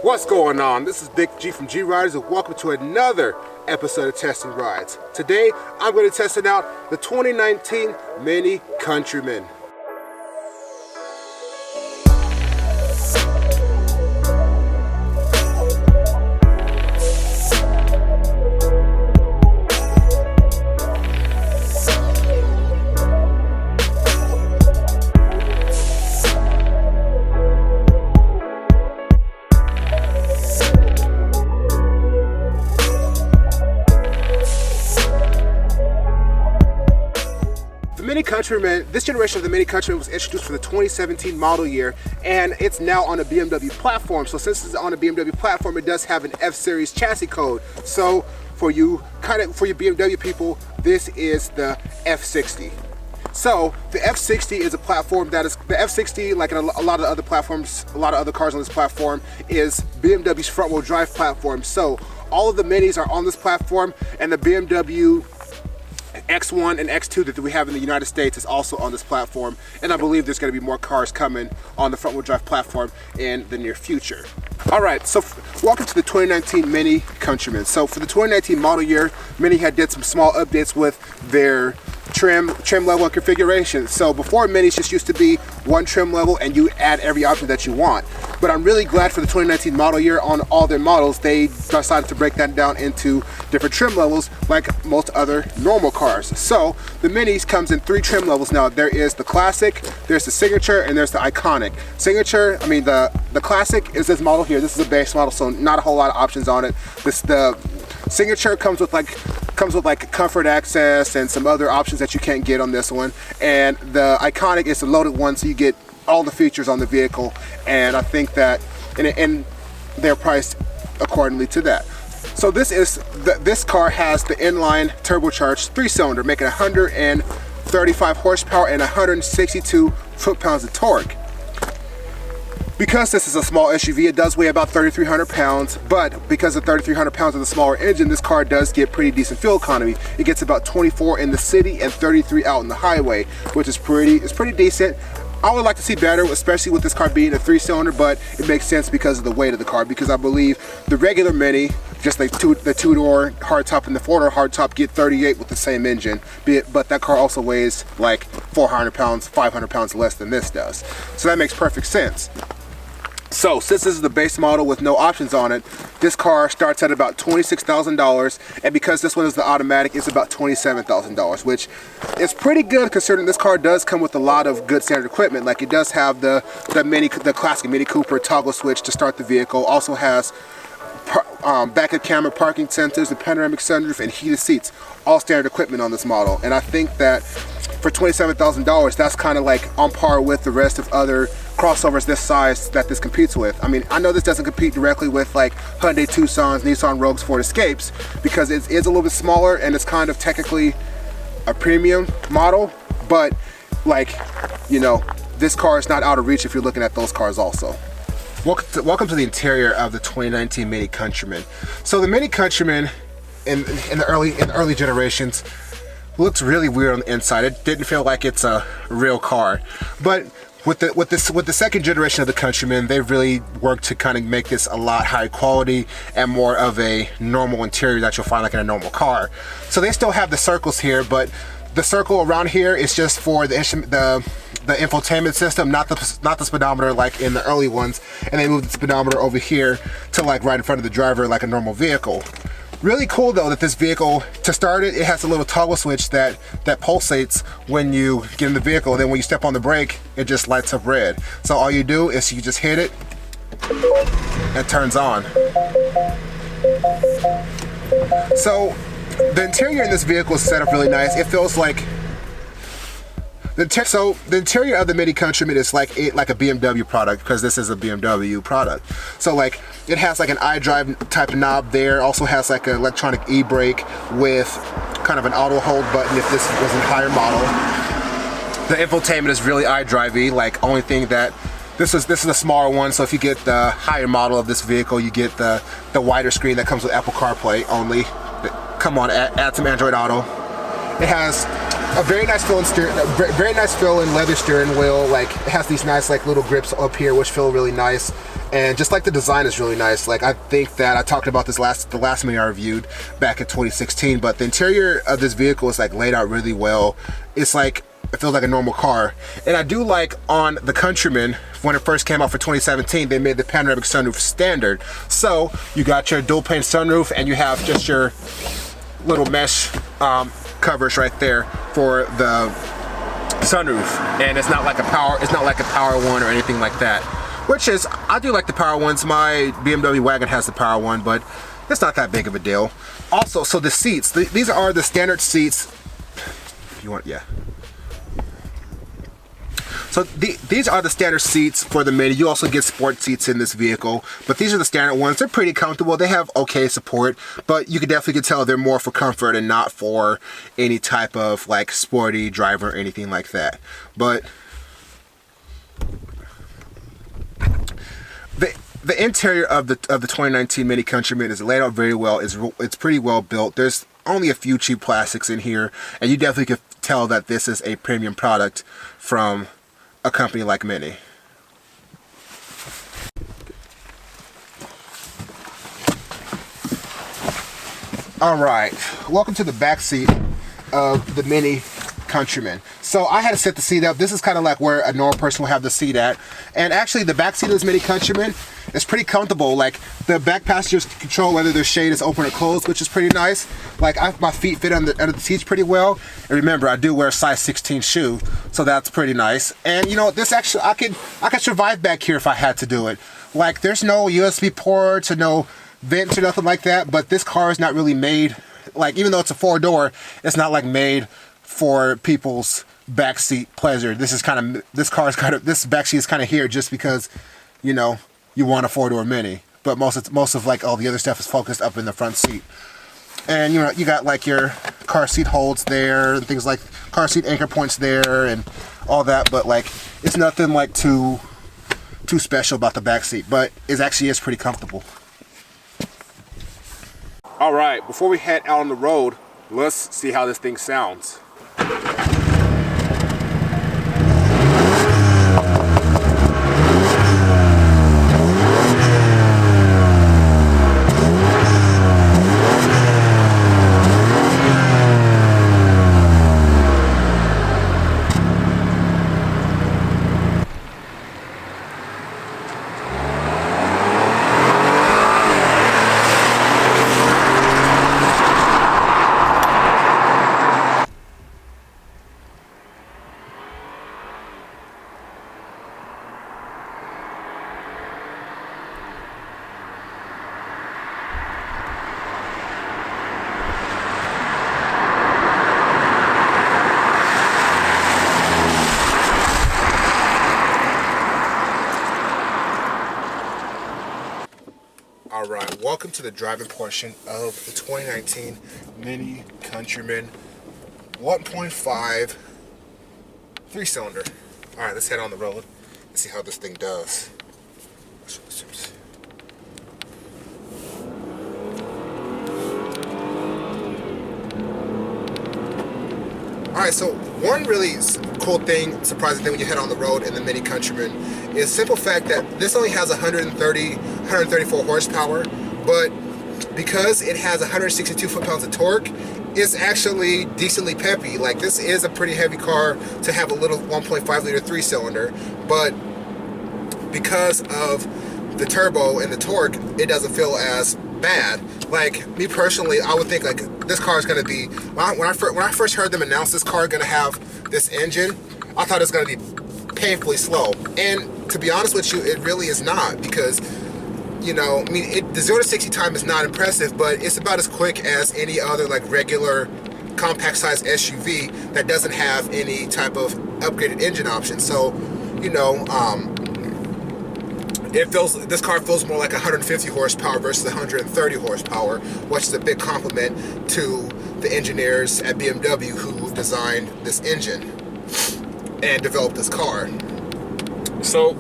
What's going on? This is Dick G from G Riders and welcome to another episode of Testing Rides. Today I'm going to be testing out the 2019 Mini Countryman. Countryman, this generation of the Mini Countryman was introduced for the 2017 model year, and it's now on a BMW platform. So since it's on a BMW platform, it does have an F-Series chassis code. So for you BMW people, this is the F60. So the F60 is a platform that is, the F60, like in a lot of other platforms, a lot of other cars on this platform, is BMW's front-wheel drive platform. So all of the Minis are on this platform, and the BMW X1 and X2 that we have in the United States is also on this platform, and I believe there's going to be more cars coming on the front-wheel drive platform in the near future. Alright, so welcome to the 2019 Mini Countryman. So for the 2019 model year, Mini did some small updates with their trim level and configuration. So before, Minis just used to be one trim level and you add every option that you want. But I'm really glad for the 2019 model year, on all their models, they decided to break that down into different trim levels like most other normal cars. So the Minis comes in 3 trim levels now. There is the Classic, there's the Signature, and there's the Iconic. Signature, I mean the Classic is this model here. This is a base model, so not a whole lot of options on it. The Signature comes with like comfort access and some other options that you can't get on this one, and the Iconic is the loaded one, so you get all the features on the vehicle, and I think that and they're priced accordingly to that. So this car has the inline turbocharged 3-cylinder, making 135 horsepower and 162 foot-pounds of torque. Because this is a small SUV, it does weigh about 3,300 pounds, but because of 3,300 pounds of the smaller engine, this car does get pretty decent fuel economy. It gets about 24 in the city and 33 out in the highway, which is pretty decent. I would like to see better, especially with this car being a 3-cylinder, but it makes sense because of the weight of the car, because I believe the regular Mini, just like the two-door hardtop and the 4-door hardtop, get 38 with the same engine, but that car also weighs like 400 pounds, 500 pounds less than this does. So that makes perfect sense. So since this is the base model with no options on it, this car starts at about $26,000, and because this one is the automatic, it's about $27,000, which is pretty good considering this car does come with a lot of good standard equipment. Like, it does have the classic Mini Cooper toggle switch to start the vehicle, also has backup camera, parking sensors, the panoramic sunroof, and heated seats, all standard equipment on this model. And I think that for $27,000, that's kind of like on par with the rest of other crossovers this size that this competes with. I mean, I know this doesn't compete directly with like Hyundai Tucsons, Nissan Rogues, Ford Escapes, because it is a little bit smaller and it's kind of technically a premium model, but like, you know, this car is not out of reach if you're looking at those cars also. Welcome to the interior of the 2019 Mini Countryman. So the Mini Countryman in the early generations looks really weird on the inside. It didn't feel like it's a real car, but with the second generation of the Countryman, they've really worked to kind of make this a lot higher quality and more of a normal interior that you'll find like in a normal car. So they still have the circles here, but the circle around here is just for the infotainment system, not the speedometer like in the early ones, and they moved the speedometer over here to like right in front of the driver like a normal vehicle. Really cool though that this vehicle, to start it, it has a little toggle switch that pulsates when you get in the vehicle. Then when you step on the brake, it just lights up red. So all you do is you just hit it, and it turns on. So the interior in this vehicle is set up really nice. It feels like so the interior of the Mini Countryman is like a BMW product, because this is a BMW product. So like it has like an iDrive type of knob there. Also has like an electronic e-brake with kind of an auto hold button if this was a higher model. The infotainment is really iDrive-y. Like, only thing that this is a smaller one. So if you get the higher model of this vehicle, you get the wider screen that comes with Apple CarPlay only. Come on, add some Android Auto. It has a very nice feeling leather steering wheel. Like, it has these nice like little grips up here which feel really nice. And just like the design is really nice. Like I think that I talked about this the last Mini I reviewed back in 2016, but the interior of this vehicle is like laid out really well. It's like, it feels like a normal car. And I do like on the Countryman, when it first came out for 2017, they made the panoramic sunroof standard. So you got your dual pane sunroof and you have just your little mesh covers right there for the sunroof. And it's not like a power one or anything like that. Which is, I do like the power ones. My BMW wagon has the power one, but it's not that big of a deal. Also, so the seats, these are the standard seats. If you want, yeah. So these are the standard seats for the Mini. You also get sport seats in this vehicle, but these are the standard ones. They're pretty comfortable. They have okay support, but you can definitely tell they're more for comfort and not for any type of like sporty driver or anything like that. But the interior of the 2019 Mini Countryman is laid out very well. It's pretty well built. There's only a few cheap plastics in here, and you definitely can tell that this is a premium product from a company like Mini. Alright, welcome to the back seat of the Mini Countryman. So I had to set the seat up. This is kind of like where a normal person will have the seat at. And actually the back seat of this Mini Countryman is pretty comfortable. Like the back passengers can control whether their shade is open or closed, which is pretty nice. Like my feet fit under the seats pretty well. And remember, I do wear a size 16 shoe, so that's pretty nice. And you know, this actually, I could survive back here if I had to do it. Like there's no USB ports or no vents or nothing like that, but this car is not really made, like even though it's a 4-door, it's not like made for people's backseat pleasure. This backseat is kind of here just because, you know, you want a 4-door Mini, but most of like all the other stuff is focused up in the front seat. And you know, you got like your car seat holds there and things like car seat anchor points there and all that, but like it's nothing like too special about the back seat, but it actually is pretty comfortable. All right, before we head out on the road, let's see how this thing sounds. Alright, welcome to the driving portion of the 2019 Mini Countryman 1.5 3-cylinder. Alright, let's head on the road and see how this thing does. Alright, so one really cool thing, surprising thing when you head on the road in the Mini Countryman is the simple fact that this only has 134 horsepower, but because it has 162 foot-pounds of torque, it's actually decently peppy. Like, this is a pretty heavy car to have a little 1.5 liter 3-cylinder, but because of the turbo and the torque, it doesn't feel as bad. Like, me personally, I would think like this car is going to be, when I first heard them announce this car going to have this engine, I thought it was going to be painfully slow. And to be honest with you, it really is not, because, you know, I mean, the 0 to 60 time is not impressive, but it's about as quick as any other like regular compact size SUV that doesn't have any type of upgraded engine option. So, you know, this car feels more like 150 horsepower versus 130 horsepower, which is a big compliment to the engineers at BMW who designed this engine and developed this car. So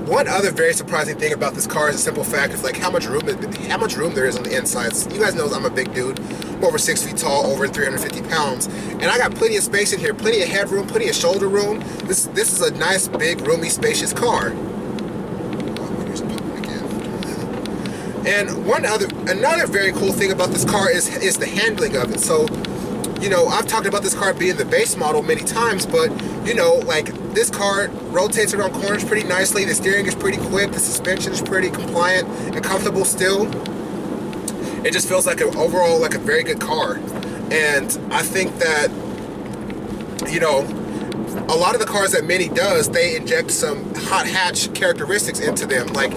one other very surprising thing about this car is a simple fact of like how much room there is on the insides. You guys know I'm a big dude. I'm over 6 feet tall, over 350 pounds, and I got plenty of space in here, plenty of headroom, plenty of shoulder room. This is a nice, big, roomy, spacious car. And another very cool thing about this car is the handling of it. So, you know, I've talked about this car being the base model many times, but, you know, like, this car rotates around corners pretty nicely. The steering is pretty quick. The suspension is pretty compliant and comfortable still. It just feels like overall like a very good car. And I think that, you know, a lot of the cars that Mini does, they inject some hot hatch characteristics into them. Like,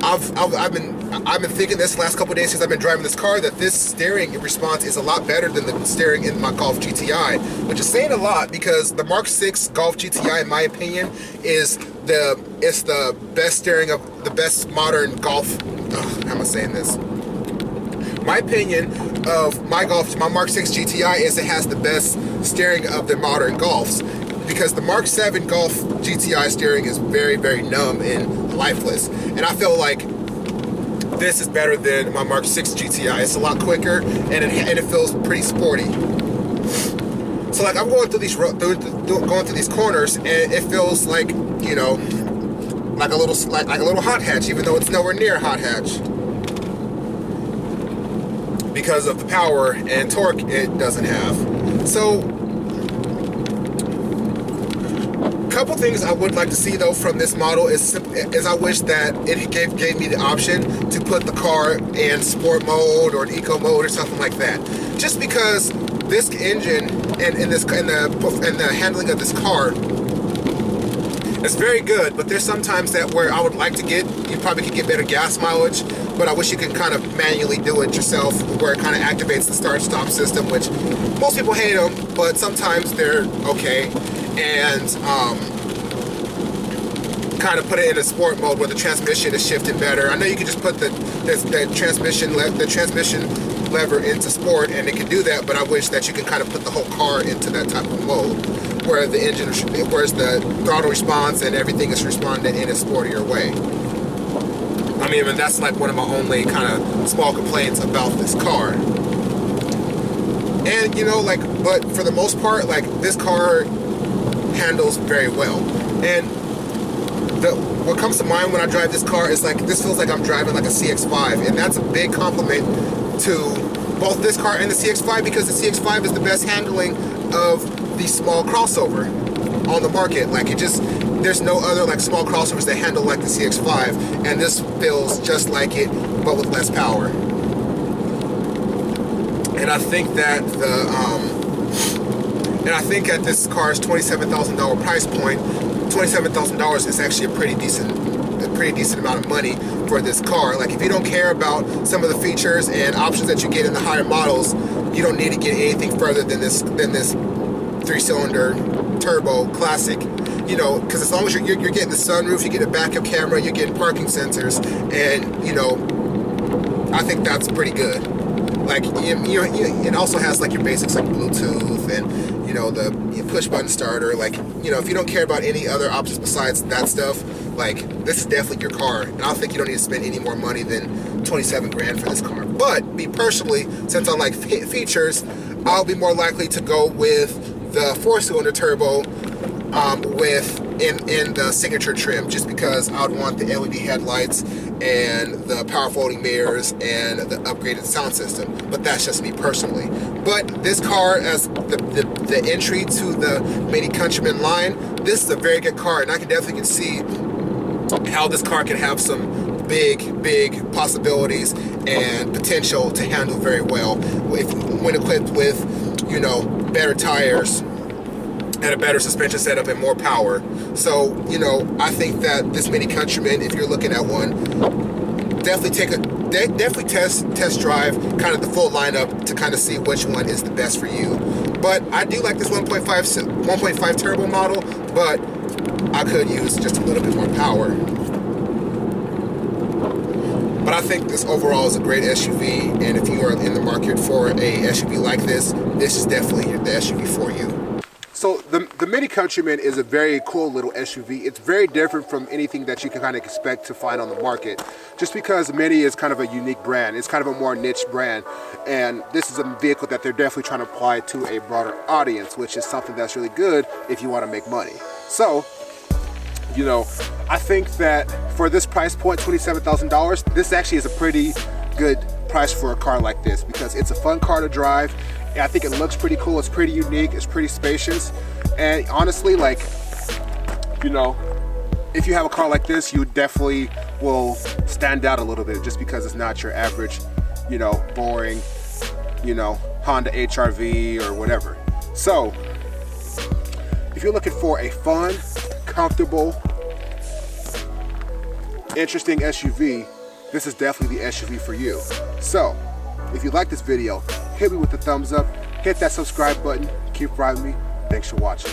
I've been thinking this last couple of days since I've been driving this car that this steering response is a lot better than the steering in my Golf GTI, which is saying a lot because the Mark 6 Golf GTI, in my opinion, is the best steering of the best modern Golf. How am I saying this? My opinion of my Mark 6 GTI is it has the best steering of the modern Golfs, because the Mark 7 Golf GTI steering is very, very numb and lifeless. And I feel like this is better than my Mark 6 GTI. It's a lot quicker and it feels pretty sporty. So like I'm going through these corners and it feels like, you know, like a little hot hatch, even though it's nowhere near a hot hatch, because of the power and torque it doesn't have. So, couple things I would like to see though from this model is I wish that it gave me the option to put the car in sport mode or an eco mode or something like that. Just because this engine and the handling of this car is very good, but there's sometimes that where I would like to you probably could get better gas mileage, but I wish you could kind of manually do it yourself, where it kind of activates the start-stop system, which most people hate them, but sometimes they're okay. And kind of put it in a sport mode where the transmission is shifted better. I know you can just put the transmission lever into sport and it can do that, but I wish that you could kind of put the whole car into that type of mode where the engine, whereas the throttle response and everything is responding in a sportier way. I mean, and that's like one of my only kind of small complaints about this car. And you know, like, but for the most part, like, this car handles very well. And what comes to mind when I drive this car is like, this feels like I'm driving like a CX-5, and that's a big compliment to both this car and the CX-5, because the CX-5 is the best handling of the small crossover on the market. Like, there's no other like small crossovers that handle like the CX-5, and this feels just like it, but with less power. And I think that at this car's $27,000 price point, $27,000 is actually a pretty decent amount of money for this car. Like, if you don't care about some of the features and options that you get in the higher models, you don't need to get anything further than this 3-cylinder turbo classic. You know, because as long as you're getting the sunroof, you get a backup camera, you're getting parking sensors, and you know, I think that's pretty good. Like, it also has like your basics like Bluetooth and, you know, the push button starter. Like, you know, if you don't care about any other options besides that stuff, like, this is definitely your car. And I don't think you don't need to spend any more money than 27 grand for this car. But me personally, since I like features, I'll be more likely to go with the 4-cylinder turbo in the signature trim, just because I would want the LED headlights and the power folding mirrors and the upgraded sound system. But that's just me personally. But this car, as the entry to the Mini Countryman line, this is a very good car, and I can definitely see how this car can have some big possibilities and potential to handle very well when equipped with, you know, better tires and a better suspension setup and more power. So, you know, I think that this Mini Countryman, if you're looking at one, definitely test drive kind of the full lineup to kind of see which one is the best for you. But I do like this 1.5 turbo model, but I could use just a little bit more power. But I think this overall is a great SUV, and if you are in the market for a SUV like this, this is definitely the SUV for you. So the Mini Countryman is a very cool little SUV. It's very different from anything that you can kind of expect to find on the market, just because Mini is kind of a unique brand. It's kind of a more niche brand, and this is a vehicle that they're definitely trying to apply to a broader audience, which is something that's really good if you want to make money. So You know, I think that for this price point, $27,000, this actually is a pretty good price for a car like this because it's a fun car to drive. And I think it looks pretty cool. It's pretty unique. It's pretty spacious. And honestly, like, you know, if you have a car like this, you definitely will stand out a little bit just because it's not your average, you know, boring, you know, Honda HR-V or whatever. So, if you're looking for a fun, comfortable, interesting SUV, this is definitely the SUV for you. So, if you like this video, hit me with the thumbs up, hit that subscribe button, keep riding me. Thanks for watching.